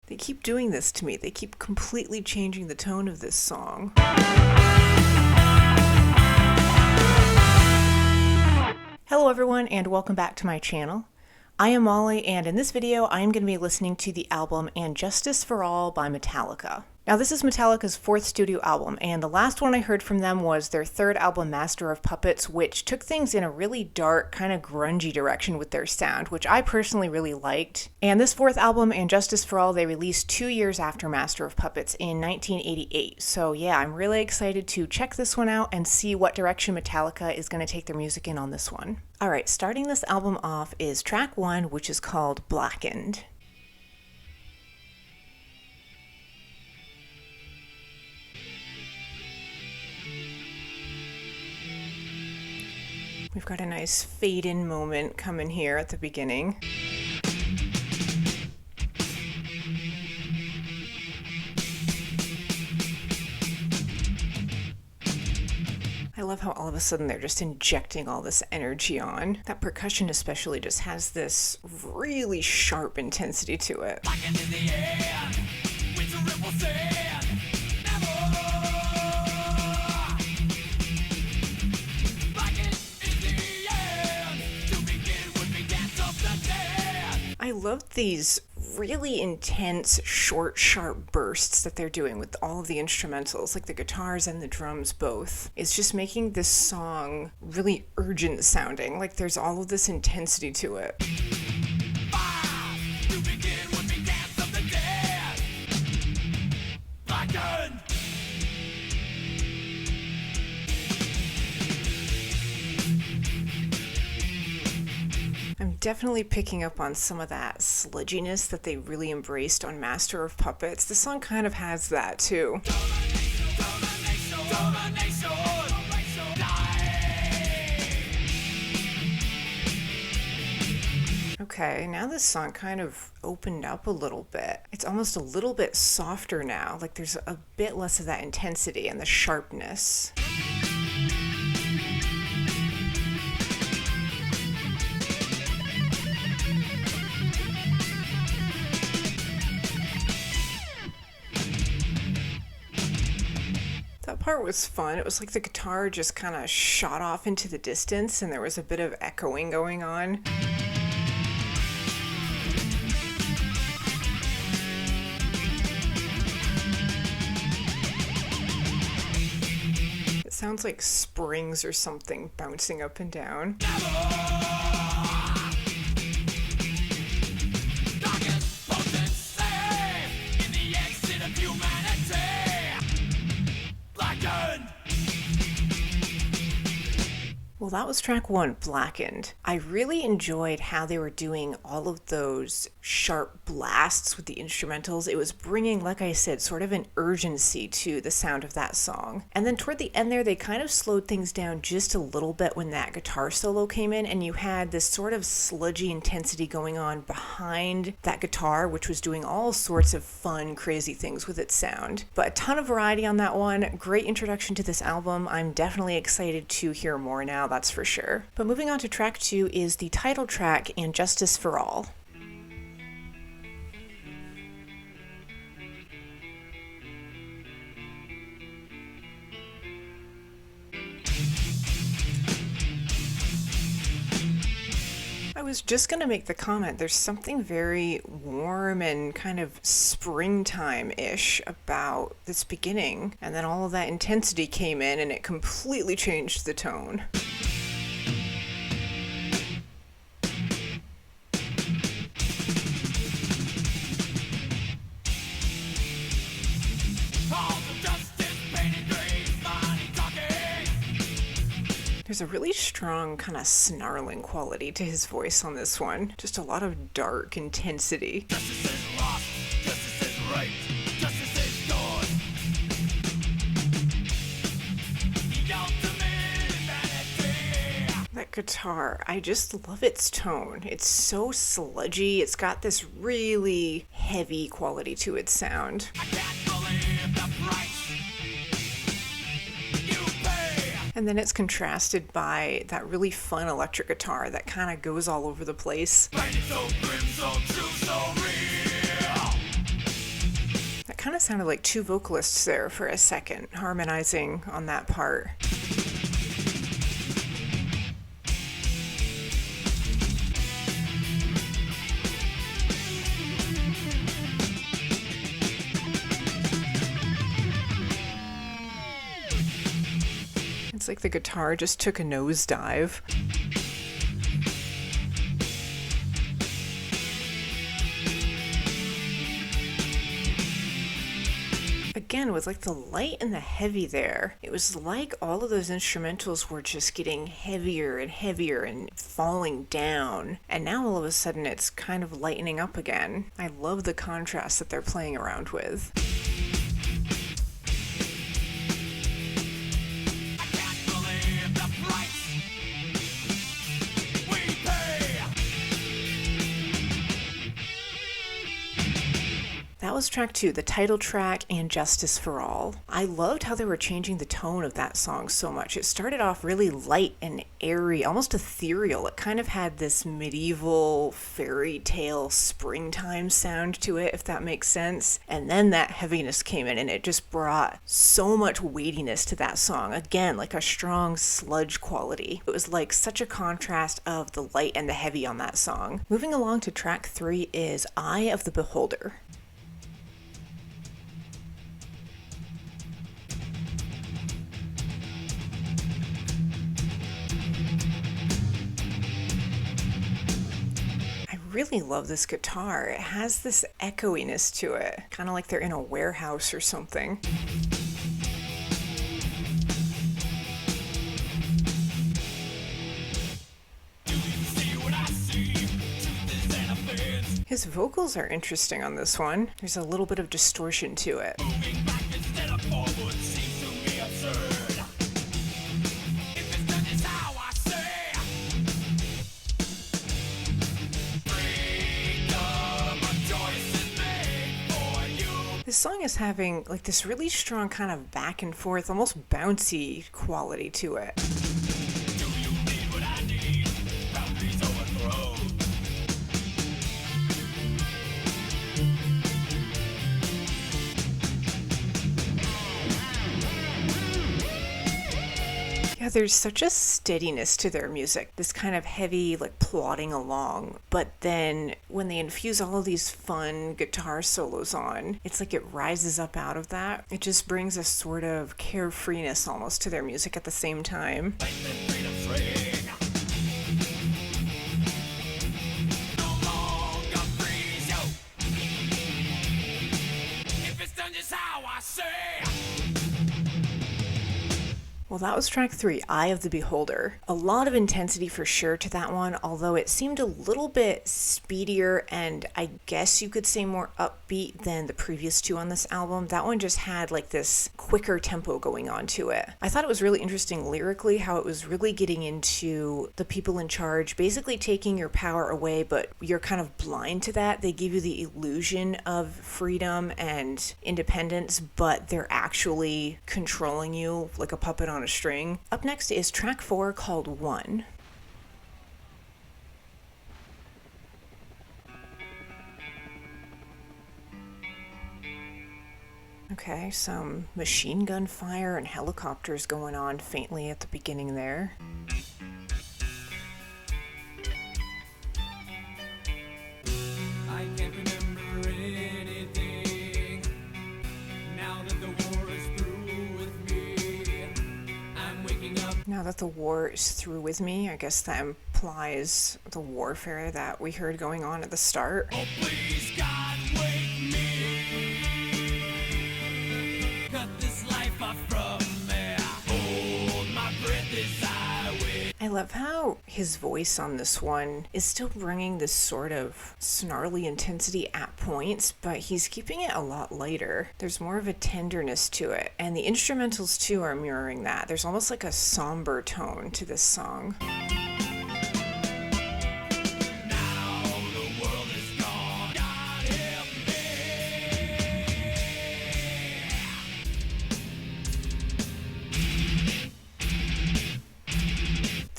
They keep doing this to me. They keep completely changing the tone of this song. Hello everyone, and welcome back to my channel. I am Molly, and in this video I am going to be listening to the album And Justice for All by Metallica. Now this is Metallica's fourth studio album, and the last one I heard from them was their third album, Master of Puppets, which took things in a really dark, kind of grungy direction with their sound, which I personally really liked. And this fourth album, And Justice for All, they released 2 years after Master of Puppets in 1988. So yeah, I'm really excited to check this one out and see what direction Metallica is going to take their music in on this one. Alright, starting this album off is track 1, which is called Blackened. We've got a nice fade-in moment coming here at the beginning. I love how all of a sudden they're just injecting all this energy on. That percussion especially just has this really sharp intensity to it. In the air, with a ripple sand, I love these really intense, short, sharp bursts that they're doing with all of the instrumentals, like the guitars and the drums both. It's just making this song really urgent sounding, like there's all of this intensity to it. I'm definitely picking up on some of that sludginess that they really embraced on Master of Puppets. The song kind of has that too. Okay, now this song kind of opened up a little bit. It's almost a little bit softer now, like there's a bit less of that intensity and the sharpness. That part was fun. It was like the guitar just kind of shot off into the distance and there was a bit of echoing going on. It sounds like springs or something bouncing up and down. Well, that was track 1, Blackened. I really enjoyed how they were doing all of those sharp blasts with the instrumentals. It was bringing, like I said, sort of an urgency to the sound of that song. And then toward the end there, they kind of slowed things down just a little bit when that guitar solo came in, and you had this sort of sludgy intensity going on behind that guitar, which was doing all sorts of fun, crazy things with its sound. But a ton of variety on that one. Great introduction to this album. I'm definitely excited to hear more now, that's for sure. But moving on to track 2 is the title track, And Justice for All. I was just going to make the comment, there's something very warm and kind of springtime-ish about this beginning, and then all of that intensity came in and it completely changed the tone. There's a really strong kind of snarling quality to his voice on this one. Just a lot of dark intensity. Justice is lost, justice is right, justice is gone. The ultimate vanity. That guitar, I just love its tone. It's so sludgy. It's got this really heavy quality to its sound. I can't believe the price. And then it's contrasted by that really fun electric guitar that kind of goes all over the place. Painted so grim, so true, so real. kind of sounded like two vocalists there for a second, harmonizing on that part. It's like the guitar just took a nosedive. Again, with like the light and the heavy there, it was like all of those instrumentals were just getting heavier and heavier and falling down. And now all of a sudden it's kind of lightening up again. I love the contrast that they're playing around with. That was track 2, the title track and Justice for All. I loved how they were changing the tone of that song so much. It started off really light and airy, almost ethereal. It kind of had this medieval fairy tale springtime sound to it, if that makes sense. And then that heaviness came in and it just brought so much weightiness to that song. Again, like a strong sludge quality. It was like such a contrast of the light and the heavy on that song. Moving along to track 3 is Eye of the Beholder. Really love this guitar. It has this echoiness to it, kind of like they're in a warehouse or something. His vocals are interesting on this one. There's a little bit of distortion to it. Moving back instead of forward seems to me absurd. If it's done, it's how I say. Freedom of choice is made for you. This song is having like this really strong kind of back and forth, almost bouncy quality to it. Do you need what I need? Boundaries overthrown. Yeah, there's such a steadiness to their music, this kind of heavy, like plodding along. But then when they infuse all of these fun guitar solos on, it's like it rises up out of that. It just brings a sort of carefreeness almost to their music at the same time. Like the freedom's ring. No longer freeze you. If it's done just how I say. Well, that was track 3, Eye of the Beholder. A lot of intensity for sure to that one, although it seemed a little bit speedier and I guess you could say more upbeat than the previous 2 on this album. That one just had like this quicker tempo going on to it. I thought it was really interesting lyrically how it was really getting into the people in charge, basically taking your power away, but you're kind of blind to that. They give you the illusion of freedom and independence, but they're actually controlling you like a puppet on a string. Up next is track 4 called One. Okay, some machine gun fire and helicopters going on faintly at the beginning there. I can't remember anything. Now that the war is through with me, I'm waking up. Now that the war is through with me, I guess that implies the warfare that we heard going on at the start. Oh, please, God, wake me. Cut this life off from me. Hold my breath as I wait. I love how his voice on this one is still bringing this sort of snarly intensity at points, but he's keeping it a lot lighter. There's more of a tenderness to it, and the instrumentals too are mirroring that. There's almost like a somber tone to this song. Now the world is gone. God help me.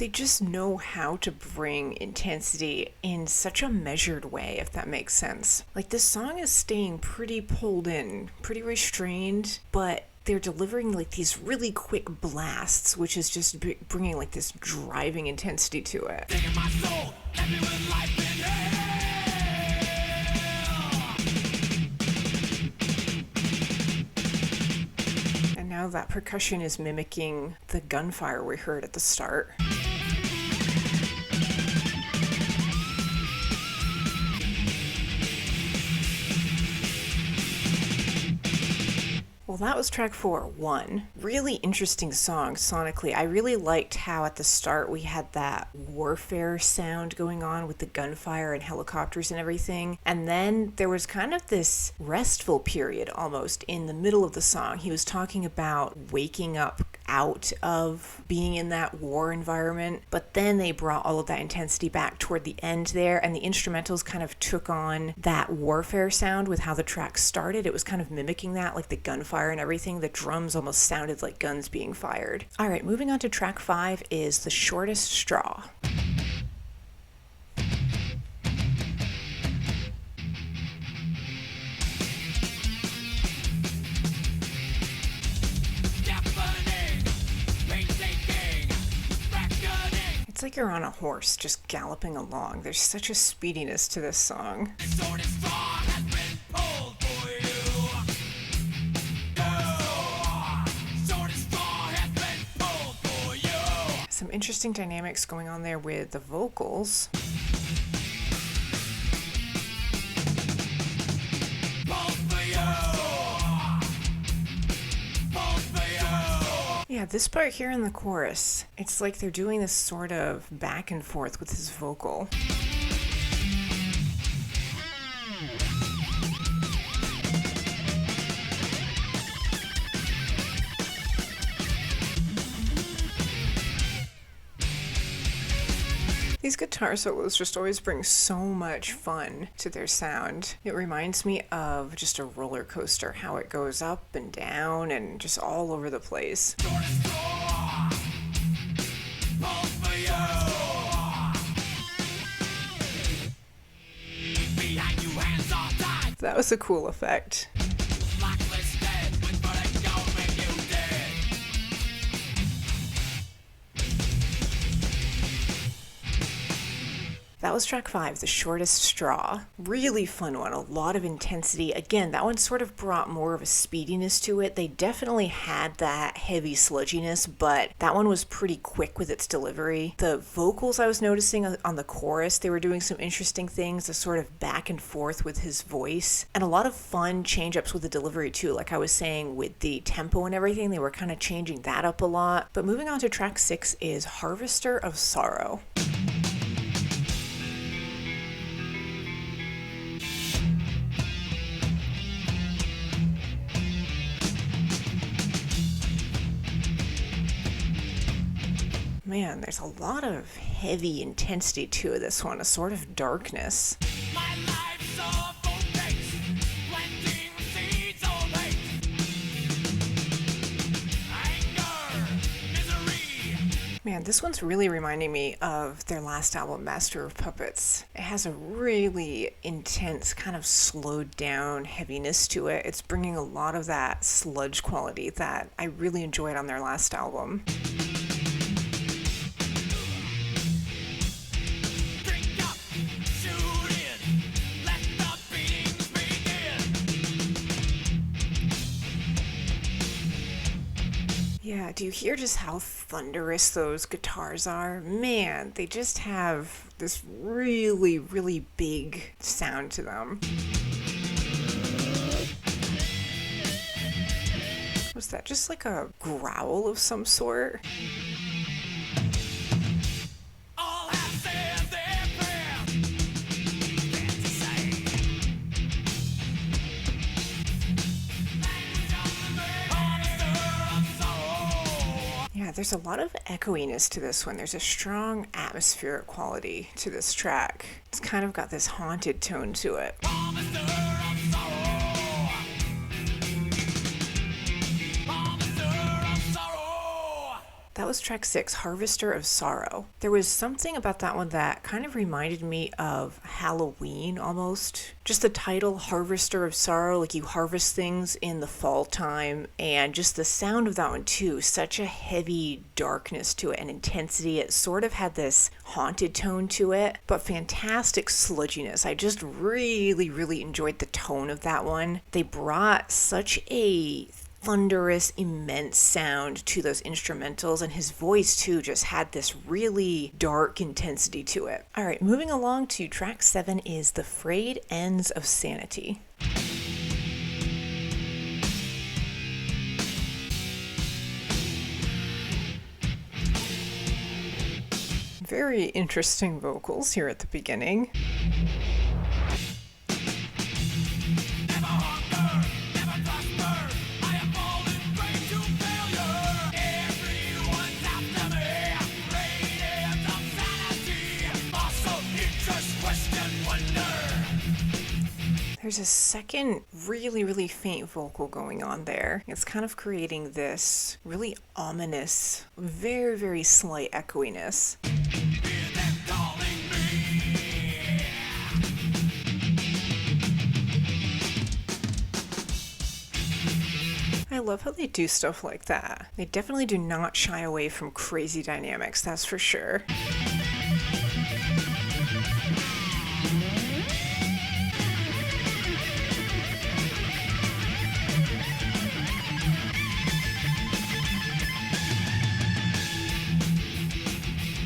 They just know how to bring intensity in such a measured way, if that makes sense. Like, this song is staying pretty pulled in, pretty restrained, but they're delivering like these really quick blasts, which is just bringing like this driving intensity to it. Taking my soul, and living life in hell. And now that percussion is mimicking the gunfire we heard at the start. Well, that was track 4, 1. Really interesting song sonically. I really liked how at the start we had that warfare sound going on with the gunfire and helicopters and everything. And then there was kind of this restful period almost in the middle of the song. He was talking about waking up out of being in that war environment, but then they brought all of that intensity back toward the end there, and the instrumentals kind of took on that warfare sound with how the track started. It was kind of mimicking that, like the gunfire and everything. The drums almost sounded like guns being fired. All right, moving on to track 5 is The Shortest Straw. It's like you're on a horse just galloping along. There's such a speediness to this song. Some interesting dynamics going on there with the vocals. Yeah, this part here in the chorus, it's like they're doing this sort of back and forth with his vocal. These guitar solos just always bring so much fun to their sound. It reminds me of just a roller coaster, how it goes up and down and just all over the place. That was a cool effect. That was track 5, The Shortest Straw. Really fun one, a lot of intensity. Again, that one sort of brought more of a speediness to it. They definitely had that heavy sludginess, but that one was pretty quick with its delivery. The vocals I was noticing on the chorus, they were doing some interesting things, a sort of back and forth with his voice, and a lot of fun change-ups with the delivery too. Like I was saying with the tempo and everything, they were kind of changing that up a lot. But moving on to track 6 is Harvester of Sorrow. Man, there's a lot of heavy intensity to this one, a sort of darkness. My life's a full case, planting seeds of hate, anger, misery. Man, this one's really reminding me of their last album, Master of Puppets. It has a really intense, kind of slowed down heaviness to it. It's bringing a lot of that sludge quality that I really enjoyed on their last album. Yeah, do you hear just how thunderous those guitars are? Man, they just have this really, really big sound to them. Was that just like a growl of some sort? All have said their prayer. Fair to say. Harvester of sorrow. Yeah, there's a lot of echoiness to this one. There's a strong atmospheric quality to this track. It's kind of got this haunted tone to it. Harvester of sorrow. Harvester of sorrow. That was track 6, Harvester of Sorrow. There was something about that one that kind of reminded me of Halloween almost. Just the title, Harvester of Sorrow, like you harvest things in the fall time, and just the sound of that one too, such a heavy darkness to it and intensity. It sort of had this haunted tone to it, but fantastic sludginess. I just really enjoyed the tone of that one. They brought such a thunderous, immense sound to those instrumentals, and his voice too just had this really dark intensity to it. All right, moving along to track 7 is The Frayed Ends of Sanity. Very interesting vocals here at the beginning. There's a second really faint vocal going on there. It's kind of creating this really ominous, very slight echoiness. I love how they do stuff like that. They definitely do not shy away from crazy dynamics, that's for sure.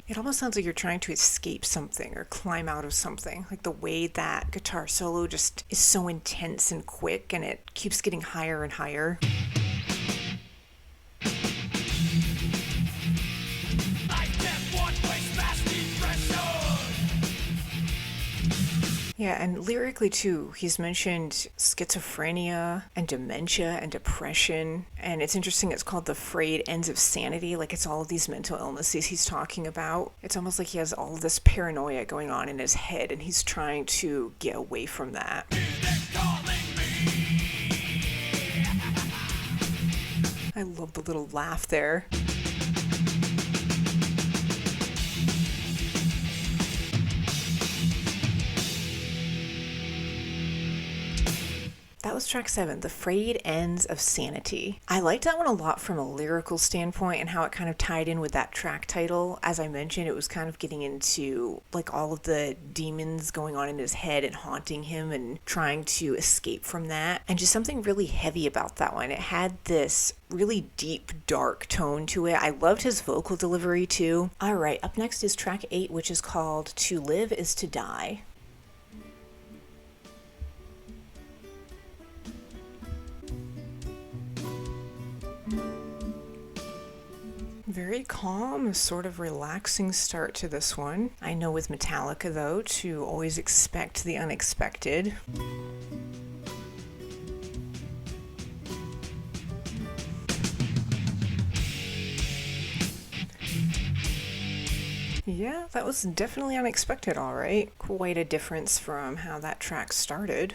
It almost sounds like you're trying to escape something or climb out of something. Like the way that guitar solo just is so intense and quick, and it keeps getting higher and higher. Yeah, and lyrically too, he's mentioned schizophrenia and dementia and depression. And it's interesting, it's called The Frayed Ends of Sanity. Like it's all of these mental illnesses he's talking about. It's almost like he has all of this paranoia going on in his head, and he's trying to get away from that. I love the little laugh there. That was track 7, The Frayed Ends of Sanity. I liked that one a lot from a lyrical standpoint and how it kind of tied in with that track title. As I mentioned, it was kind of getting into like all of the demons going on in his head and haunting him and trying to escape from that. And just something really heavy about that one. It had this really deep, dark tone to it. I loved his vocal delivery too. All right, up next is track 8, which is called To Live Is to Die. Very calm, sort of relaxing start to this one. I know with Metallica though, to always expect the unexpected. Yeah, that was definitely unexpected, all right. Quite a difference from how that track started.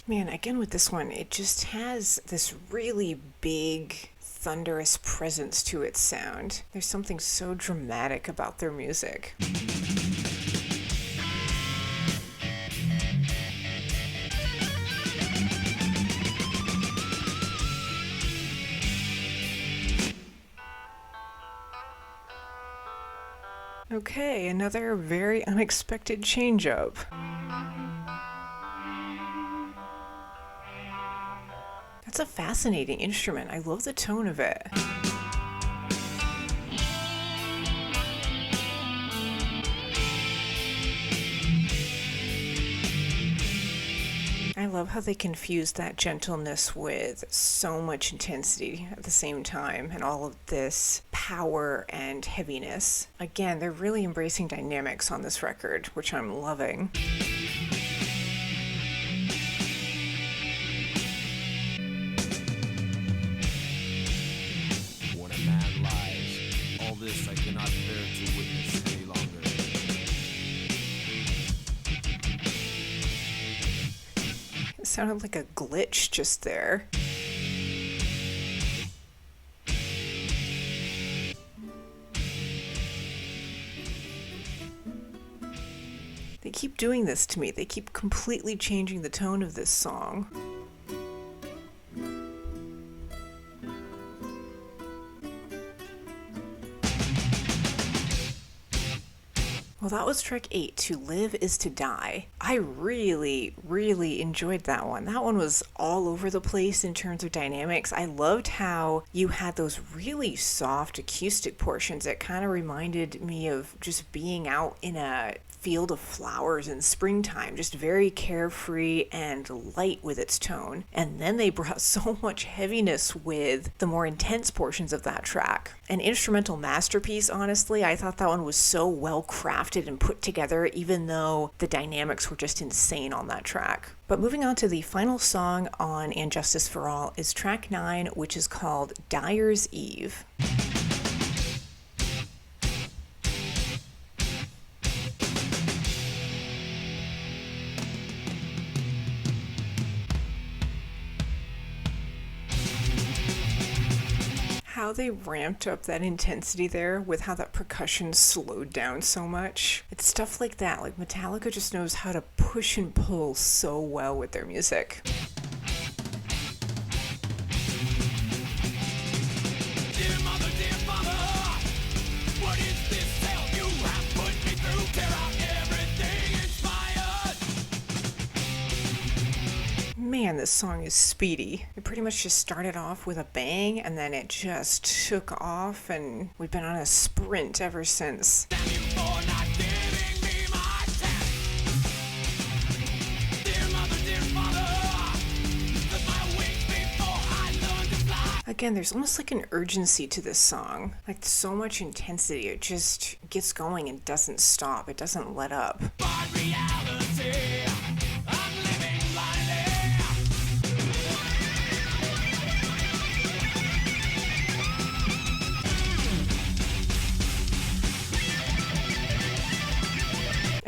Man, again with this one, it just has this really big, thunderous presence to its sound. There's something so dramatic about their music. Okay, another very unexpected change-up. That's a fascinating instrument. I love the tone of it. I love how they confuse that gentleness with so much intensity at the same time, and all of this power and heaviness. Again, they're really embracing dynamics on this record, which I'm loving. When a man lies, all this I can to witness any longer. It sounded like a glitch just there. They keep doing this to me. They keep completely changing the tone of this song. Well, that was track 8, To Live Is To Die. I really enjoyed that one. That one was all over the place in terms of dynamics. I loved how you had those really soft acoustic portions that kind of reminded me of just being out in a field of flowers in springtime, just very carefree and light with its tone. And then they brought so much heaviness with the more intense portions of that track. An instrumental masterpiece, honestly. I thought that one was so well crafted and put together, even though the dynamics were just insane on that track. But moving on to the final song on And Justice for All is track 9, which is called Dyers Eve. How they ramped up that intensity there with how that percussion slowed down so much. It's stuff like that. Like Metallica just knows how to push and pull so well with their music. Dear mother, what is this hell you have put me through? Tear out everything inspired. Man, this song is speedy. It pretty much just started off with a bang and then it just took off and we've been on a sprint ever since. Damn you for not giving me my test. Dear mother, took my wings before I learned to fly. Again, there's almost like an urgency to this song. Like so much intensity. It just gets going and doesn't stop. It doesn't let up. But reality, I'm living blindly.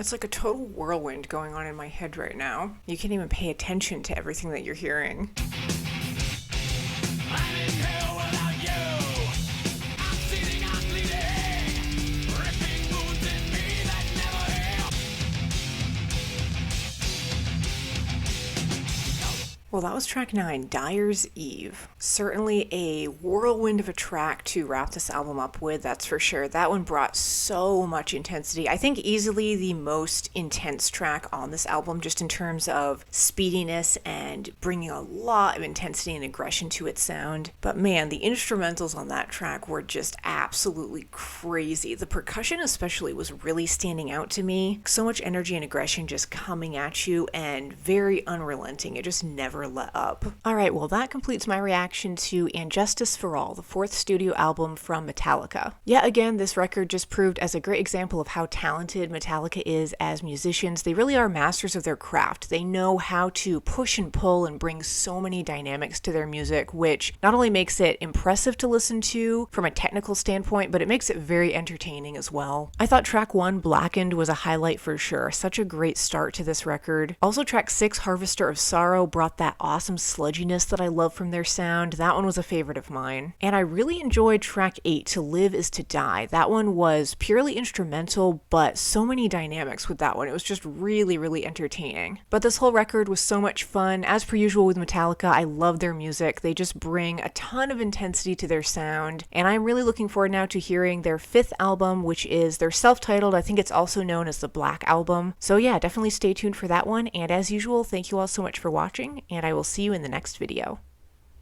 It's like a total whirlwind going on in my head right now. You can't even pay attention to everything that you're hearing. I'm in hell without you. I'm seething, I'm bleeding. Ripping wounds in me that never heal. Well, that was track 9, Dyers Eve. Certainly a whirlwind of a track to wrap this album up with, that's for sure. That one brought so much intensity. I think easily the most intense track on this album, just in terms of speediness and bringing a lot of intensity and aggression to its sound. But man, the instrumentals on that track were just absolutely crazy. The percussion especially was really standing out to me. So much energy and aggression just coming at you and very unrelenting. It just never let up. Alright, well that completes my reaction to And Justice for All, the 4th studio album from Metallica. Yet again, this record just proved as a great example of how talented Metallica is as musicians. They really are masters of their craft. They know how to push and pull and bring so many dynamics to their music, which not only makes it impressive to listen to from a technical standpoint, but it makes it very entertaining as well. I thought track 1, Blackened, was a highlight for sure. Such a great start to this record. Also track 6, Harvester of Sorrow, brought that awesome sludginess that I love from their sound. That one was a favorite of mine. And I really enjoyed track 8, To Live Is To Die. That one was purely instrumental, but so many dynamics with that one. It was just really entertaining. But this whole record was so much fun. As per usual with Metallica, I love their music. They just bring a ton of intensity to their sound. And I'm really looking forward now to hearing their 5th album, which is their self-titled. I think it's also known as the Black Album. So yeah, definitely stay tuned for that one. And as usual, thank you all so much for watching, and I will see you in the next video.